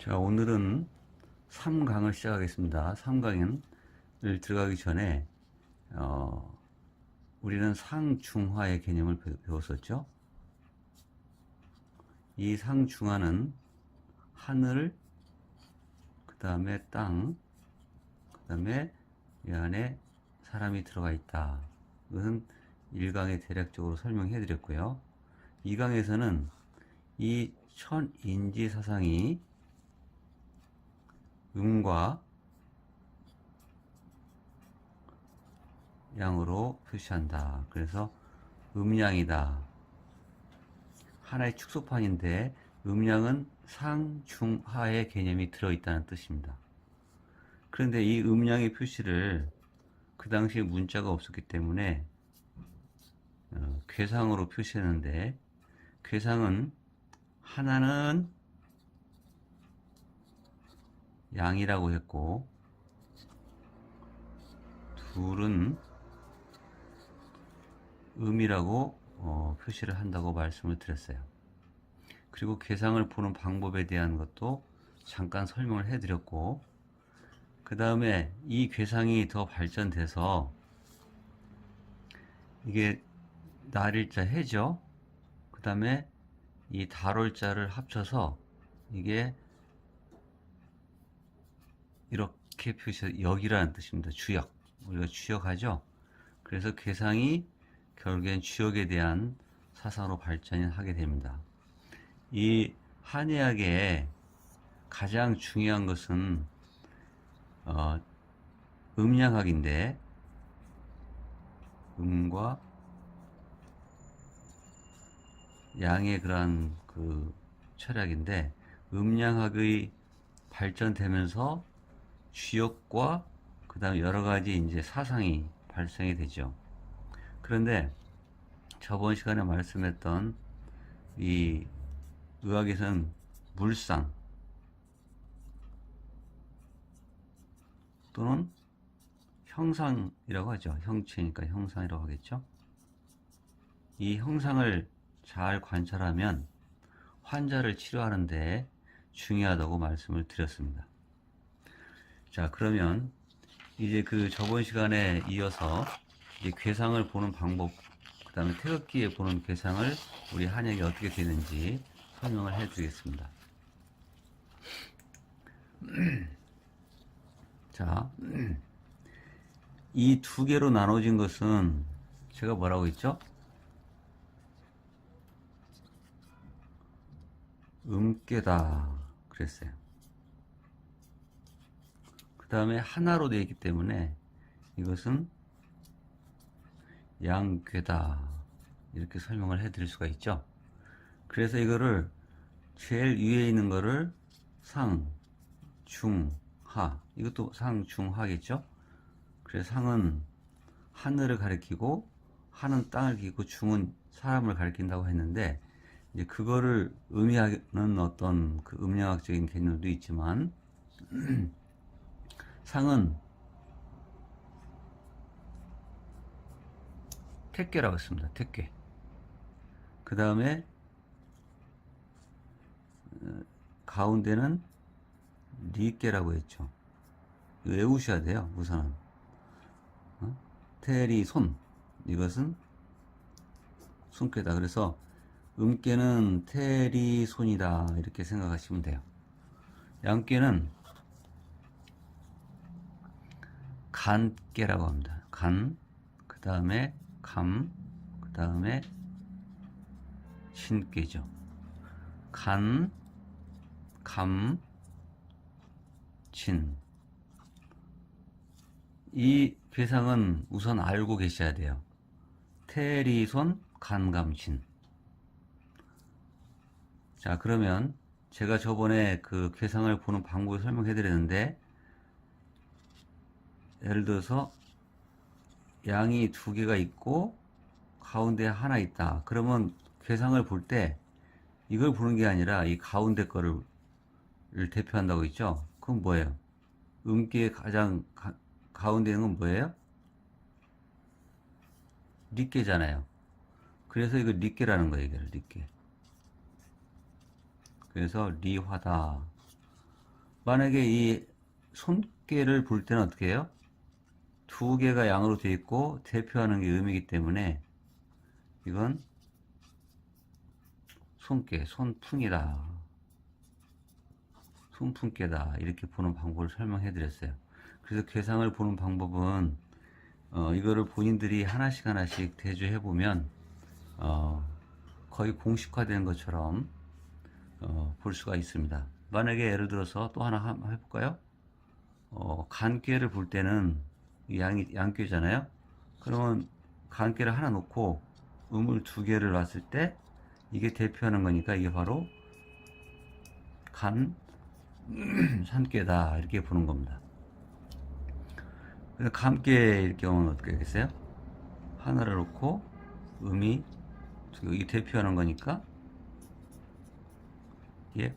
자, 오늘은 3강을 시작하겠습니다. 3강을 들어가기 전에 우리는 상중하의 개념을 배웠었죠. 이 상중하는 하늘, 그 다음에 땅, 그 다음에 이 안에 사람이 들어가 있다. 이것은 1강에 대략적으로 설명해 드렸고요. 2강에서는 이 천인지 사상이 음과 양으로 표시한다. 그래서 음양이다. 하나의 축소판인데 음양은 상, 중, 하의 개념이 들어있다는 뜻입니다. 그런데 이 음양의 표시를 그 당시에 문자가 없었기 때문에 궤상으로 표시했는데, 궤상은 하나는 양이라고 했고 둘은 음이라고 표시를 한다고 말씀을 드렸어요. 그리고 궤상을 보는 방법에 대한 것도 잠깐 설명을 해드렸고, 그 다음에 이 궤상이 더 발전돼서 이게 날일자 해죠. 그 다음에 이 달월자를 합쳐서 이게 이렇게 표시해서 역이라는 뜻입니다. 주역. 우리가 주역하죠. 그래서 궤상이 결국엔 주역에 대한 사상으로 발전하게 됩니다. 이 한의학의 가장 중요한 것은 음양학인데, 음과 양의 그러한 그 철학인데, 음양학의 발전되면서 주역과 그 다음 여러 가지 이제 사상이 발생이 되죠. 그런데 저번 시간에 말씀했던 이 의학에서는 물상 또는 형상이라고 하죠. 형체니까 형상이라고 하겠죠. 이 형상을 잘 관찰하면 환자를 치료하는데 중요하다고 말씀을 드렸습니다. 자, 그러면 이제 그 저번 시간에 이어서 이제 궤상을 보는 방법, 그 다음에 태극기에 보는 궤상을 우리 한약이 어떻게 되는지 설명을 해 드리겠습니다. 자, 이 두 개로 나눠진 것은 제가 뭐라고 했죠? 음괴다 그랬어요. 그 다음에 하나로 되어 있기 때문에 이것은 양괴다 이렇게 설명을 해 드릴 수가 있죠. 그래서 이거를 제일 위에 있는 거를 상, 중, 하, 이것도 상, 중, 하겠죠. 그래서 상은 하늘을 가리키고, 하는 땅을 가리키고, 중은 사람을 가리킨다고 했는데, 이제 그거를 의미하는 어떤 그 음양학적인 개념도 있지만, 상은 택괴라고 했습니다. 택괴. 그 다음에 가운데는 리괴라고 했죠. 외우셔야 돼요. 우선은 테리 손, 이것은 손괴다. 그래서 음괴는 테리 손이다 이렇게 생각하시면 돼요. 양괴는 간괴라고 합니다. 간, 그 다음에 감, 그 다음에 신괴죠. 간, 감, 진. 이 괴상은 우선 알고 계셔야 돼요. 테리손, 간감진. 자, 그러면 제가 저번에 그 괴상을 보는 방법을 설명해 드렸는데, 예를 들어서 양이 두 개가 있고 가운데 하나 있다. 그러면 괴상을 볼 때 이걸 보는 게 아니라 이 가운데 거를 대표한다고 했죠. 그건 뭐예요? 음기의 가장 가운데 있는 건 뭐예요? 리께잖아요. 그래서 이거 리께라는 거예요. 이게 리께. 그래서 리화다. 만약에 이 손괴를 볼 때는 어떻게 해요? 두 개가 양으로 되어 있고 대표하는 게 음이기 때문에 이건 손괴, 손풍이다. 손풍괴다. 이렇게 보는 방법을 설명해 드렸어요. 그래서 괴상을 보는 방법은 이거를 본인들이 하나씩 하나씩 대조해 보면 거의 공식화된 것처럼 볼 수가 있습니다. 만약에 예를 들어서 또 하나 한번 해볼까요? 간괴를 볼 때는 양괴잖아요. 그러면 간괴를 하나 놓고 음을 두 개를 놨을 때 이게 대표하는 거니까 이게 바로 산괴다 이렇게 보는 겁니다. 그래서 감괴일 경우는 어떻게 되겠어요? 하나를 놓고 음이 이게 대표하는 거니까 이게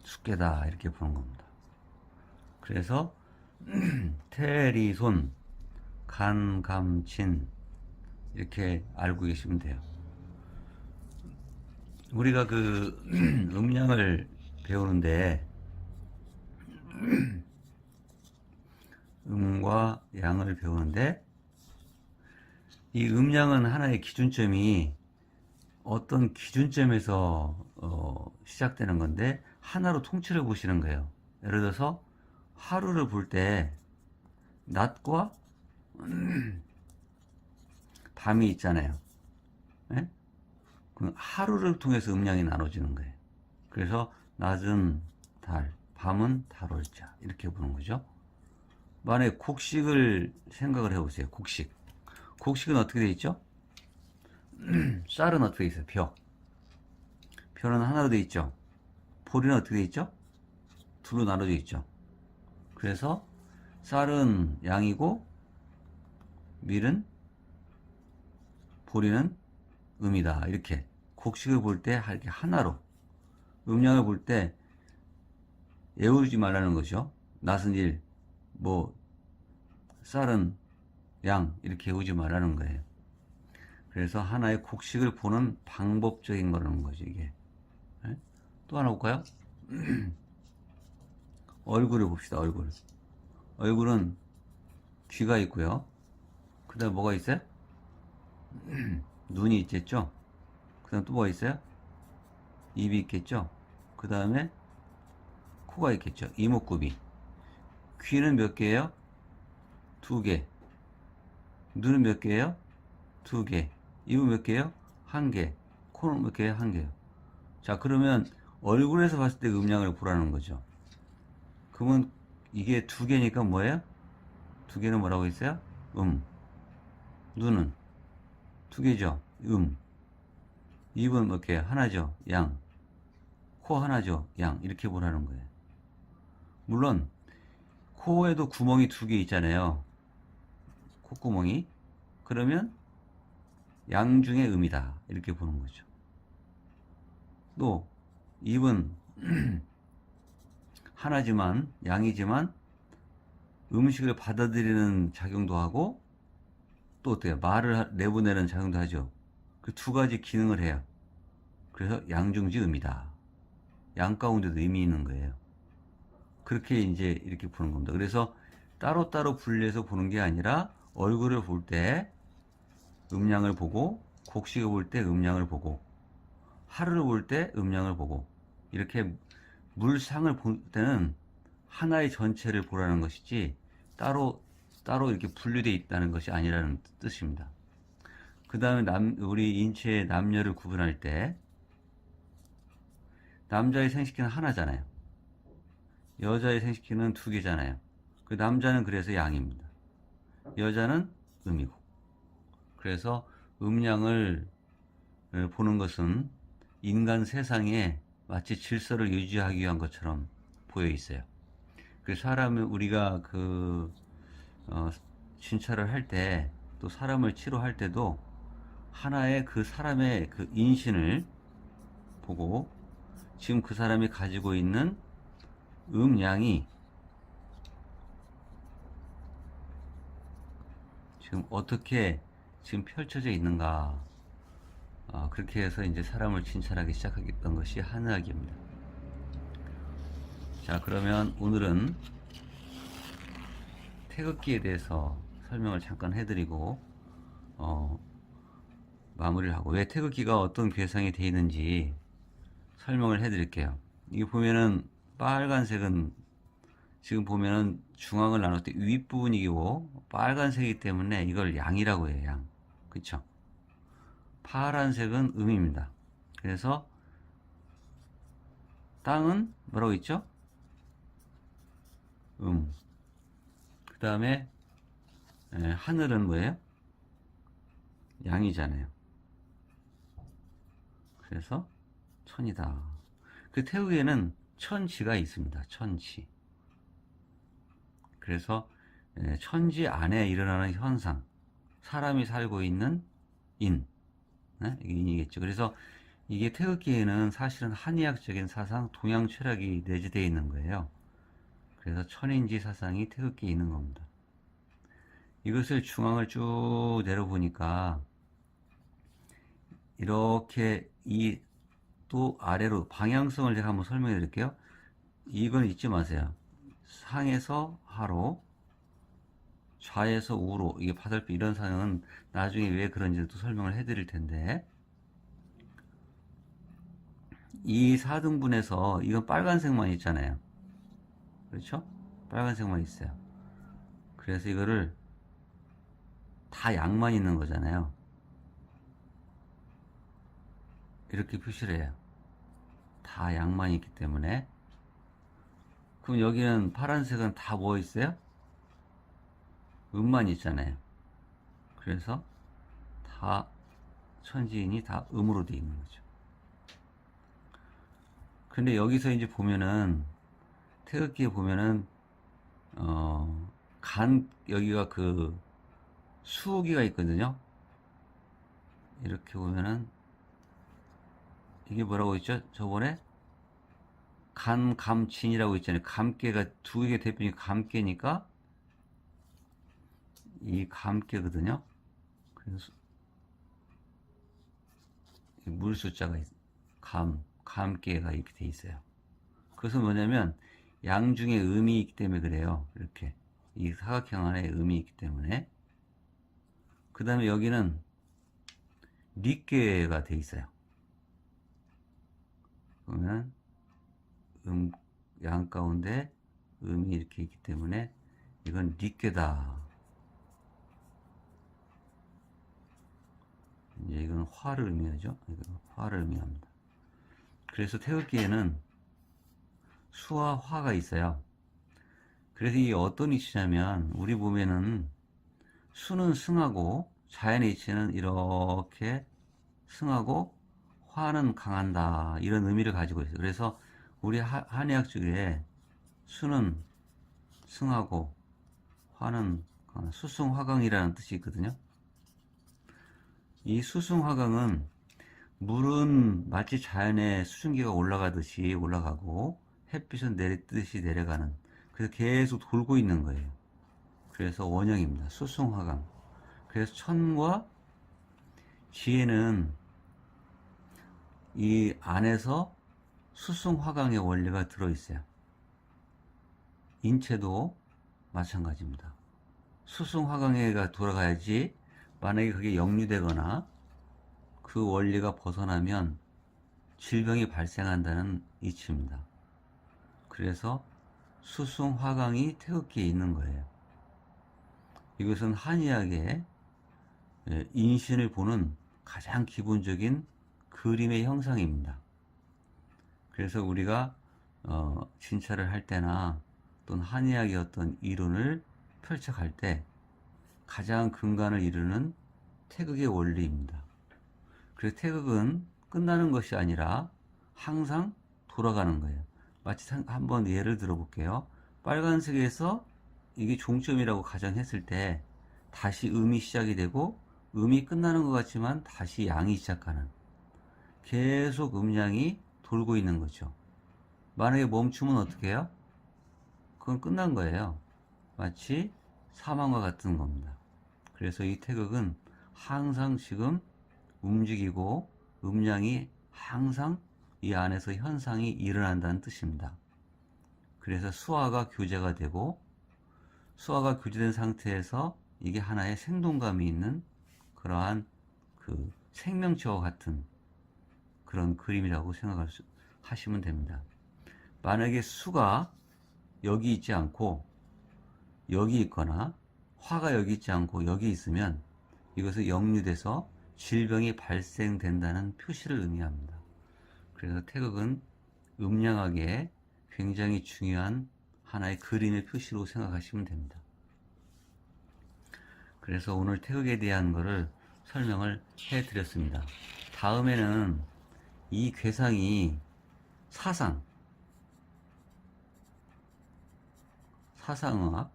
숙괴다 이렇게 보는 겁니다. 그래서 태리손, 간감친 이렇게 알고 계시면 돼요. 우리가 그 음량을 배우는데 음과 양을 배우는데 이 음량은 하나의 기준점이 어떤 기준점에서 시작되는 건데 하나로 통째로 보시는 거예요. 예를 들어서 하루를 볼 때 낮과 밤이 있잖아요. 네? 그럼 하루를 통해서 음량이 나눠지는 거예요. 그래서 낮은 달, 밤은 달월자 이렇게 보는 거죠. 만약에 곡식을 생각을 해보세요. 곡식은 어떻게 되어 있죠? 쌀은 어떻게 되어 있어요? 벼는 하나로 되어 있죠. 보리는 어떻게 되어 있죠? 둘로 나눠져 있죠. 그래서 쌀은 양이고 보리는 음이다. 이렇게 곡식을 볼 때 하나로, 음량을 볼 때 애우지 말라는 것이죠. 낮은 일, 쌀은 양 이렇게 애우지 말라는 거예요. 그래서 하나의 곡식을 보는 방법적인 거라는 거죠, 이게. 네? 또 하나 볼까요? 얼굴을 봅시다, 얼굴은 귀가 있고요. 그 다음에 뭐가 있어요? 눈이 있겠죠? 그 다음 또 뭐가 있어요? 입이 있겠죠? 그 다음에 코가 있겠죠? 이목구비. 귀는 몇 개예요? 2개. 눈은 몇 개예요? 2개. 입은 몇 개예요? 1개. 코는 몇 개예요? 1개요. 자, 그러면 얼굴에서 봤을 때 음량을 보라는 거죠. 그러면 이게 2개니까 뭐예요? 2개는 뭐라고 했어요? 눈은 2개죠? 입은 몇 개예요? 하나죠? 양. 코 하나죠? 양. 이렇게 보라는 거예요. 물론 코에도 구멍이 2개 있잖아요. 콧구멍이. 그러면 양 중에 음이다. 이렇게 보는 거죠. 또 입은 하나지만 양이지만 음식을 받아들이는 작용도 하고 또 어때요? 말을 내보내는 작용도 하죠. 그 2가지 기능을 해요. 그래서 양중지 음이다. 양 가운데도 의미 있는 거예요. 그렇게 이제 이렇게 보는 겁니다. 그래서 따로따로 분리해서 보는 게 아니라 얼굴을 볼 때 음량을 보고, 곡식을 볼 때 음량을 보고, 하루를 볼 때 음량을 보고, 이렇게 물상을 볼 때는 하나의 전체를 보라는 것이지 따로 이렇게 분류되어 있다는 것이 아니라는 뜻입니다. 그 다음에 우리 인체의 남녀를 구분할 때 남자의 생식기는 하나잖아요. 여자의 생식기는 2개잖아요. 그 남자는 그래서 양입니다. 여자는 음이고. 그래서 음량을 보는 것은 인간 세상에 마치 질서를 유지하기 위한 것처럼 보여 있어요. 그 사람을 우리가 진찰을 할 때, 또 사람을 치료할 때도 하나의 그 사람의 그 인신을 보고 지금 그 사람이 가지고 있는 음량이 지금 어떻게 지금 펼쳐져 있는가, 그렇게 해서 이제 사람을 진찰하기 시작했던 것이 한의학입니다. 자, 그러면 오늘은 태극기에 대해서 설명을 잠깐 해드리고 마무리를 하고, 왜 태극기가 어떤 괴상이 되어 있는지 설명을 해드릴게요. 이게 보면은 빨간색은, 지금 보면은 중앙을 나눌 때 윗부분이고 빨간색이기 때문에 이걸 양이라고 해요. 양. 그쵸? 파란색은 음입니다. 그래서 땅은 뭐라고 있죠? 그 다음에 하늘은 뭐예요? 양이잖아요. 그래서 천이다. 그 태국에는 천지가 있습니다. 천지. 그래서 천지 안에 일어나는 현상, 사람이 살고 있는 인, 이게 인이겠죠. 그래서 이게 태극기에는 사실은 한의학적인 사상, 동양 철학이 내재되어 있는 거예요. 그래서 천인지 사상이 태극기에 있는 겁니다. 이것을 중앙을 쭉 내려보니까 이렇게 또 아래로 방향성을 제가 한번 설명해 드릴게요. 이건 잊지 마세요. 상에서 하로, 좌에서 우로, 이게 파절표, 이런 상황은 나중에 왜 그런지도 설명을 해 드릴 텐데, 이 4등분에서 이건 빨간색만 있잖아요. 그렇죠? 빨간색만 있어요. 그래서 이거를 다 양만 있는 거잖아요. 이렇게 표시를 해요. 다 양만 있기 때문에. 그럼 여기는 파란색은 다 뭐 있어요? 음만 있잖아요. 그래서 다 천지인이 다 음으로 되어 있는 거죠. 근데 여기서 이제 보면은 태극기에 보면은 여기가 그 수기가 있거든요. 이렇게 보면은 이게 뭐라고 있죠? 저번에 감진이라고 있잖아요. 감깨가 두 개의 대표적인 감깨니까 이 감깨거든요. 그래서 물 숫자가 감깨가 이렇게 돼 있어요. 그것은 뭐냐면 양 중에 음이 있기 때문에 그래요. 이렇게 이 사각형 안에 음이 있기 때문에. 그 다음에 여기는 리께가 돼 있어요. 그러면 양 가운데 음이 이렇게 있기 때문에 이건 리께다. 이제 이건 화를 의미하죠. 이건 화를 의미합니다. 그래서 태극기에는 수와 화가 있어요. 그래서 이게 어떤 이치냐면, 우리 보면은 수는 승하고 자연의 이치는 이렇게 승하고 화는 강한다, 이런 의미를 가지고 있어요. 그래서 우리 한의학 쪽에 수는 승하고 화는 수승화강이라는 뜻이 있거든요. 이 수승화강은, 물은 마치 자연의 수증기가 올라가듯이 올라가고 햇빛은 내리듯이 내려가는, 그래서 계속 돌고 있는 거예요. 그래서 원형입니다. 수승화강. 그래서 천과 지혜는 이 안에서 수승화강의 원리가 들어있어요. 인체도 마찬가지입니다. 수승화강에가 돌아가야지, 만약에 그게 역류되거나 그 원리가 벗어나면 질병이 발생한다는 이치입니다. 그래서 수승화강이 태극기에 있는 거예요. 이것은 한의학의 인신을 보는 가장 기본적인 그림의 형상입니다. 그래서 우리가 진찰을 할 때나 또는 한의학의 어떤 이론을 펼쳐갈 때 가장 근간을 이루는 태극의 원리입니다. 그래서 태극은 끝나는 것이 아니라 항상 돌아가는 거예요. 마치 한번 예를 들어 볼게요. 빨간색에서 이게 종점이라고 가정했을 때 다시 음이 시작이 되고 음이 끝나는 것 같지만 다시 양이 시작하는, 계속 음양이 돌고 있는 거죠. 만약에 멈추면 어떻게 해요? 그건 끝난 거예요. 마치 사망과 같은 겁니다. 그래서 이 태극은 항상 지금 움직이고 음양이 항상 이 안에서 현상이 일어난다는 뜻입니다. 그래서 수화가 교제가 되고, 수화가 교제된 상태에서 이게 하나의 생동감이 있는 그러한 그 생명체와 같은 그런 그림이라고 하시면 됩니다. 만약에 수가 여기 있지 않고 여기 있거나 화가 여기 있지 않고 여기 있으면 이것은 역류돼서 질병이 발생된다는 표시를 의미합니다. 그래서 태극은 음양학에 굉장히 중요한 하나의 그림의 표시로 생각하시면 됩니다. 그래서 오늘 태극에 대한 것을 설명을 해 드렸습니다. 다음에는 이 괴상이 사상의학,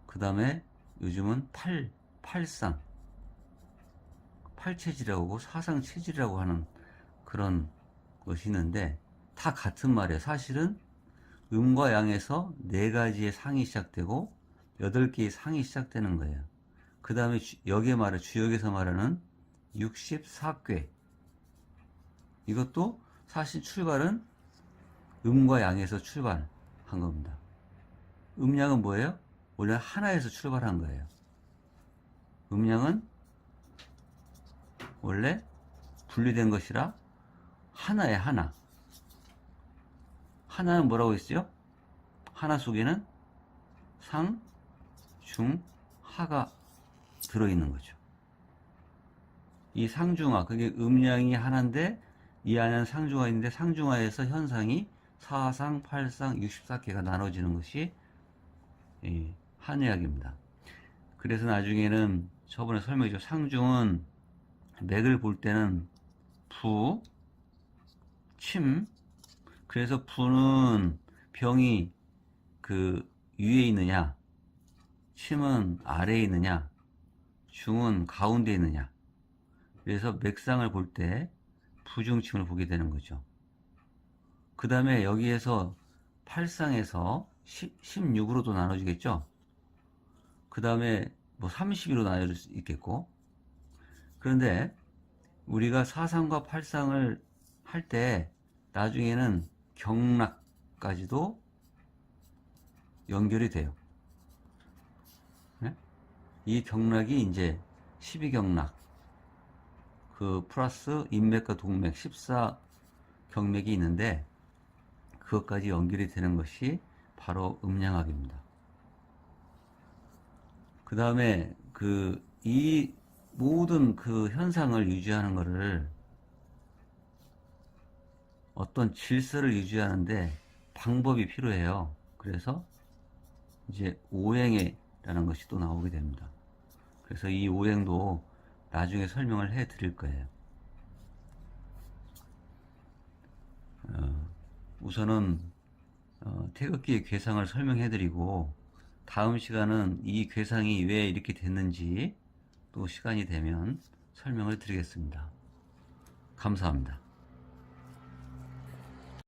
그 다음에 요즘은 팔상, 팔체질이라고 하고 사상체질이라고 하는 그런 것이 있는데 다 같은 말이에요. 사실은 음과 양에서 4가지의 상이 시작되고 8개의 상이 시작되는 거예요. 그 다음에 여기에 주역에서 말하는 64괴, 이것도 사실 출발은 음과 양에서 출발한 겁니다. 음양은 뭐예요? 원래 하나에서 출발한 거예요. 음양은 원래 분리된 것이라 하나에 하나. 하나는 뭐라고 했어요? 하나 속에는 상, 중, 하가 들어있는 거죠. 이 상중하, 그게 음양이 하나인데 이 안에는 상중하 있는데 상중하에서 현상이 사상, 팔상, 64개가 나눠지는 것이 한의학입니다. 그래서 나중에는 저번에 설명했죠. 상중은 맥을 볼 때는 부, 침, 그래서 부는 병이 그 위에 있느냐, 침은 아래에 있느냐, 중은 가운데 있느냐. 그래서 맥상을 볼 때 부중침을 보게 되는 거죠. 그 다음에 여기에서 팔상에서 16으로도 나눠지겠죠. 그 다음에 뭐 32로 나눠질 수 있겠고. 그런데 우리가 사상과 팔상을 할 때 나중에는 경락까지도 연결이 돼요. 네? 이 경락이 이제 12경락, 그 플러스 인맥과 동맥 14경맥이 있는데 그것까지 연결이 되는 것이 바로 음양학입니다. 그 다음에 이 모든 그 현상을 유지하는 것을 어떤 질서를 유지하는데 방법이 필요해요. 그래서 이제 오행이라는 것이 또 나오게 됩니다. 그래서 이 오행도 나중에 설명을 해 드릴 거예요. 우선은 태극기의 괴상을 설명해 드리고 다음 시간은 이 괴상이 왜 이렇게 됐는지 또 시간이 되면 설명을 드리겠습니다. 감사합니다.